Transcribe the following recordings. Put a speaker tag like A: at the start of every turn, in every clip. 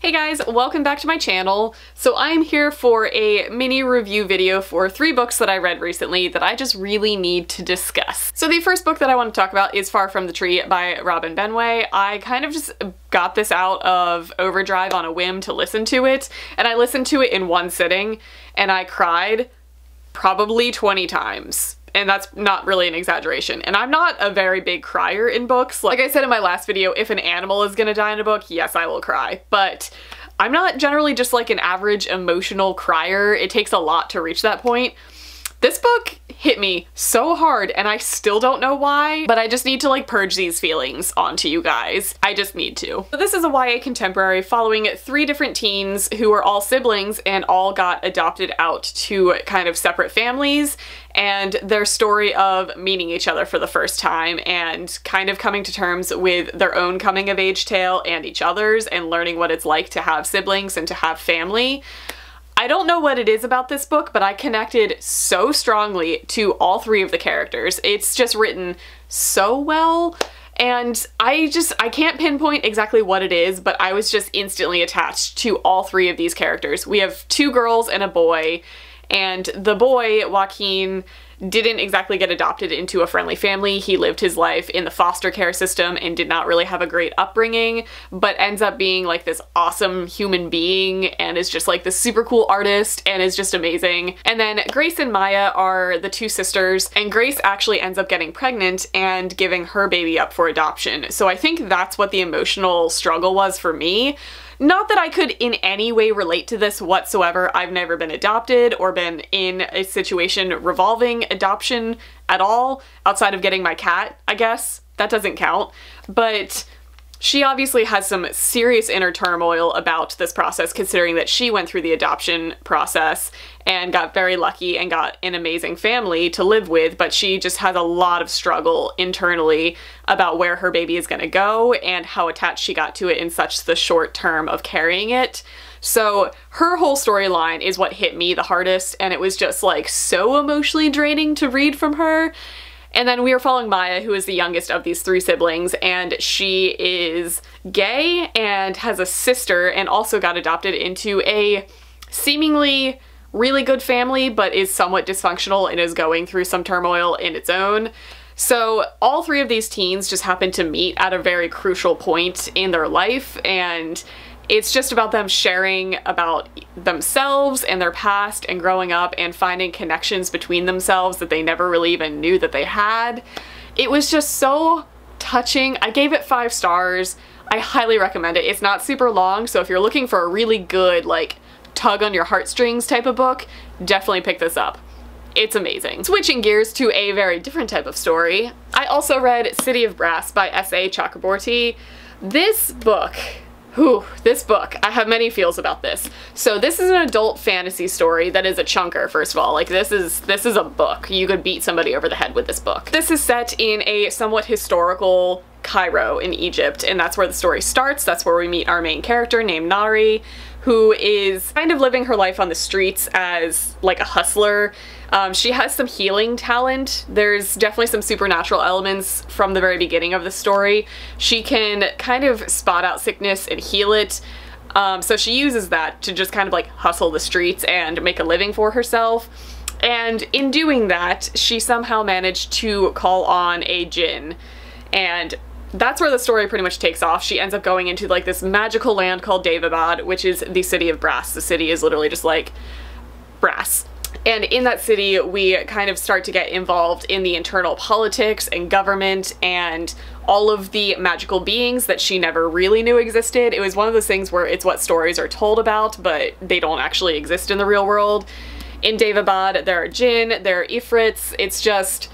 A: Hey guys, welcome back to my channel. So I'm here for a mini review video for 3 books that I read recently that I just really need to discuss. So the first book that I want to talk about is Far From the Tree by Robin Benway. I kind of just got this out of Overdrive on a whim to listen to it, and I listened to it in one sitting, and I cried probably 20 times. And that's not really an exaggeration. And I'm not a very big crier in books. Like I said in my last video, if an animal is gonna die in a book, yes, I will cry. But I'm not generally just like an average emotional crier. It takes a lot to reach that point. This book hit me so hard and I still don't know why, but I just need to like purge these feelings onto you guys. I just need to. So this is a YA contemporary following 3 different teens who are all siblings and all got adopted out to kind of separate families, and their story of meeting each other for the first time and kind of coming to terms with their own coming of age tale and each other's and learning what it's like to have siblings and to have family. I don't know what it is about this book, but I connected so strongly to all 3 of the characters. It's just written so well, and I can't pinpoint exactly what it is, but I was just instantly attached to all 3 of these characters. We have 2 girls and a boy, and the boy, Joaquin, didn't exactly get adopted into a friendly family. He lived his life in the foster care system and did not really have a great upbringing, but ends up being like this awesome human being and is just like this super cool artist and is just amazing. And then Grace and Maya are the 2 sisters, and Grace actually ends up getting pregnant and giving her baby up for adoption. So I think that's what the emotional struggle was for me. Not that I could in any way relate to this whatsoever. I've never been adopted or been in a situation revolving adoption at all, outside of getting my cat, I guess. That doesn't count. But she obviously has some serious inner turmoil about this process, considering that she went through the adoption process and got very lucky and got an amazing family to live with, but she just has a lot of struggle internally about where her baby is gonna go and how attached she got to it in such the short term of carrying it. So her whole storyline is what hit me the hardest, and it was just like so emotionally draining to read from her. And then we are following Maya, who is the youngest of these 3 siblings, and she is gay and has a sister and also got adopted into a seemingly really good family, but is somewhat dysfunctional and is going through some turmoil in its own. So all 3 of these teens just happen to meet at a very crucial point in their life, and it's just about them sharing about themselves and their past and growing up and finding connections between themselves that they never really even knew that they had. It was just so touching. I gave it 5 stars. I highly recommend it. It's not super long, so if you're looking for a really good, like, tug on your heartstrings type of book, definitely pick this up. It's amazing. Switching gears to a very different type of story, I also read City of Brass by S.A. Chakraborty. This book, I have many feels about this. So this is an adult fantasy story that is a chunker, first of all. Like this is a book. You could beat somebody over the head with this book. This is set in a somewhat historical Cairo in Egypt, and that's where the story starts. That's where we meet our main character named Nari, who is kind of living her life on the streets as like a hustler. She has some healing talent. There's definitely some supernatural elements from the very beginning of the story. She can kind of spot out sickness and heal it. So she uses that to just kind of like hustle the streets and make a living for herself. And in doing that, she somehow managed to call on a djinn. And that's where the story pretty much takes off. She ends up going into like this magical land called Daevabad, which is the city of brass. The city is literally just like brass. And in that city, we kind of start to get involved in the internal politics and government and all of the magical beings that she never really knew existed. It was one of those things where it's what stories are told about, but they don't actually exist in the real world. In Daevabad, there are jinn, there are ifrits. It's just,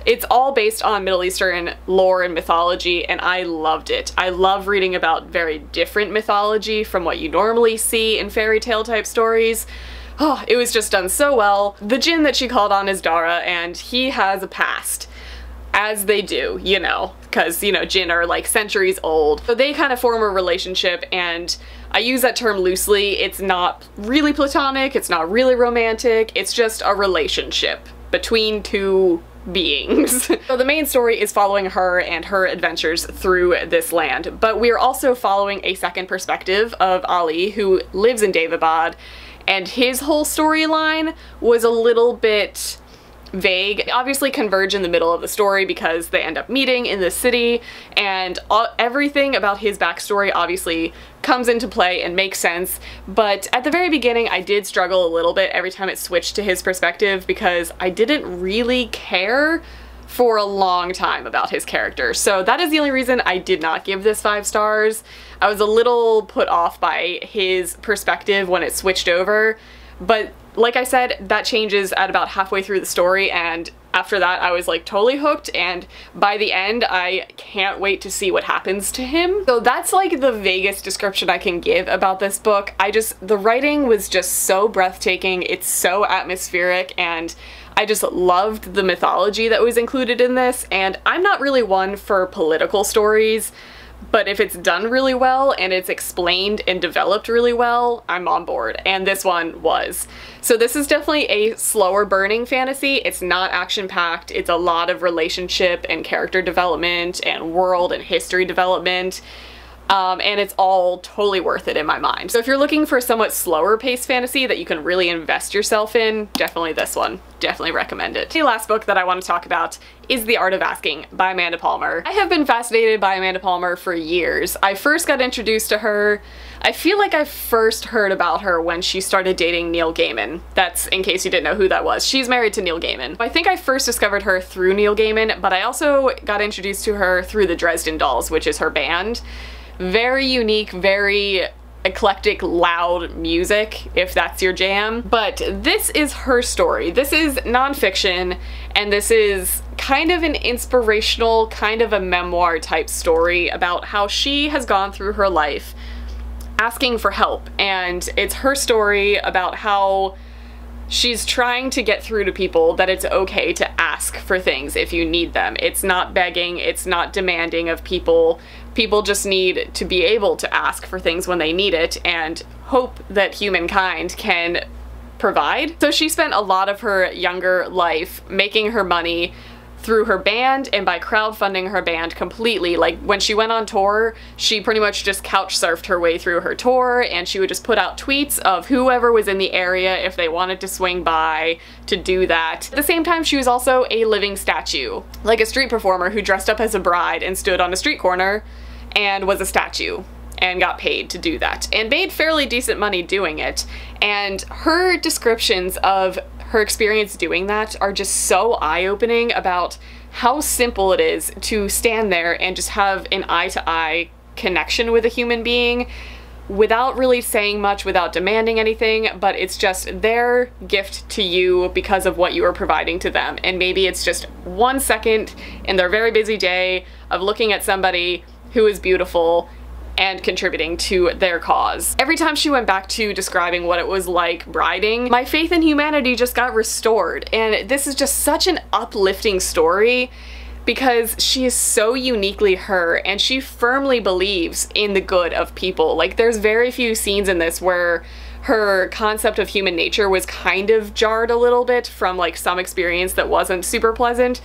A: it's all based on Middle Eastern lore and mythology, and I loved it. I love reading about very different mythology from what you normally see in fairy tale type stories. Oh, it was just done so well. The djinn that she called on is Dara, and he has a past. As they do, you know, because, you know, jinn are like centuries old. So they kind of form a relationship, and I use that term loosely. It's not really platonic, it's not really romantic, it's just a relationship between 2 beings. So the main story is following her and her adventures through this land, but we're also following a second perspective of Ali, who lives in Daevabad, and his whole storyline was a little bit vague. They obviously converge in the middle of the story because they end up meeting in the city, and everything about his backstory obviously comes into play and makes sense, but at the very beginning I did struggle a little bit every time it switched to his perspective because I didn't really care for a long time about his character. So that is the only reason I did not give this 5 stars. I was a little put off by his perspective when it switched over, but like I said, that changes at about halfway through the story, and after that I was like totally hooked, and by the end I can't wait to see what happens to him. So that's like the vaguest description I can give about this book. The writing was just so breathtaking, it's so atmospheric, and I just loved the mythology that was included in this, and I'm not really one for political stories, but if it's done really well and it's explained and developed really well, I'm on board, and this one was. So this is definitely a slower burning fantasy. It's not action-packed, it's a lot of relationship and character development and world and history development. And it's all totally worth it in my mind. So if you're looking for a somewhat slower paced fantasy that you can really invest yourself in, definitely this one. Definitely recommend it. The last book that I want to talk about is The Art of Asking by Amanda Palmer. I have been fascinated by Amanda Palmer for years. I first got introduced to her, I feel like I first heard about her when she started dating Neil Gaiman. That's in case you didn't know who that was. She's married to Neil Gaiman. I think I first discovered her through Neil Gaiman, but I also got introduced to her through the Dresden Dolls, which is her band. Very unique, very eclectic, loud music, if that's your jam. But this is her story. This is nonfiction, and this is kind of an inspirational, kind of a memoir type story about how she has gone through her life asking for help. And it's her story about how she's trying to get through to people that it's okay to ask for things if you need them. It's not begging, it's not demanding of people. People just need to be able to ask for things when they need it and hope that humankind can provide. So she spent a lot of her younger life making her money through her band and by crowdfunding her band completely. Like when she went on tour, she pretty much just couch surfed her way through her tour, and she would just put out tweets of whoever was in the area if they wanted to swing by to do that. At the same time, she was also a living statue, like a street performer who dressed up as a bride and stood on a street corner and was a statue and got paid to do that and made fairly decent money doing it. And her descriptions of her experience doing that are just so eye-opening about how simple it is to stand there and just have an eye-to-eye connection with a human being without really saying much, without demanding anything, but it's just their gift to you because of what you are providing to them. And maybe it's just 1 second in their very busy day of looking at somebody who is beautiful and contributing to their cause. Every time she went back to describing what it was like briding, my faith in humanity just got restored. And this is just such an uplifting story because she is so uniquely her, and she firmly believes in the good of people. Like, there's very few scenes in this where her concept of human nature was kind of jarred a little bit from like some experience that wasn't super pleasant.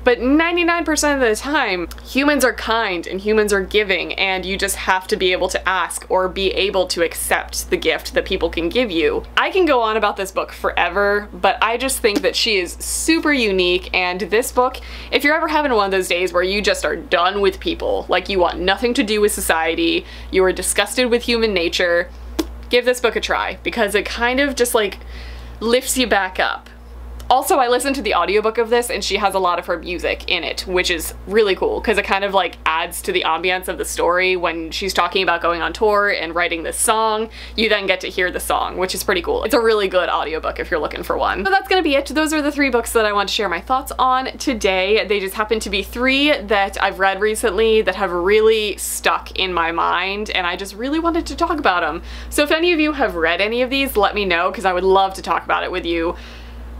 A: But 99% of the time, humans are kind and humans are giving, and you just have to be able to ask or be able to accept the gift that people can give you. I can go on about this book forever, but I just think that she is super unique, and this book, if you're ever having one of those days where you just are done with people, like you want nothing to do with society, you are disgusted with human nature, give this book a try, because it kind of just like lifts you back up. Also, I listened to the audiobook of this, and she has a lot of her music in it, which is really cool because it kind of like adds to the ambience of the story. When she's talking about going on tour and writing this song, you then get to hear the song, which is pretty cool. It's a really good audiobook if you're looking for one. So that's gonna be it. Those are the 3 books that I want to share my thoughts on today. They just happen to be 3 that I've read recently that have really stuck in my mind, and I just really wanted to talk about them. So if any of you have read any of these, let me know because I would love to talk about it with you.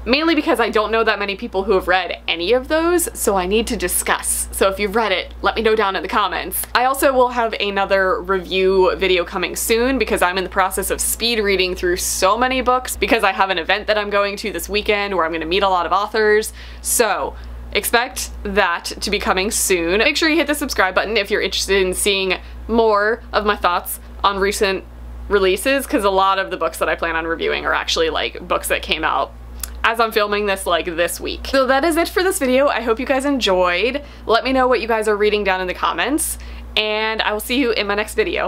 A: Mainly because I don't know that many people who have read any of those, so I need to discuss. So if you've read it, let me know down in the comments. I also will have another review video coming soon because I'm in the process of speed reading through so many books because I have an event that I'm going to this weekend where I'm going to meet a lot of authors. So expect that to be coming soon. Make sure you hit the subscribe button if you're interested in seeing more of my thoughts on recent releases, because a lot of the books that I plan on reviewing are actually like books that came out as I'm filming this like this week. So that is it for this video. I hope you guys enjoyed. Let me know what you guys are reading down in the comments, and I will see you in my next video.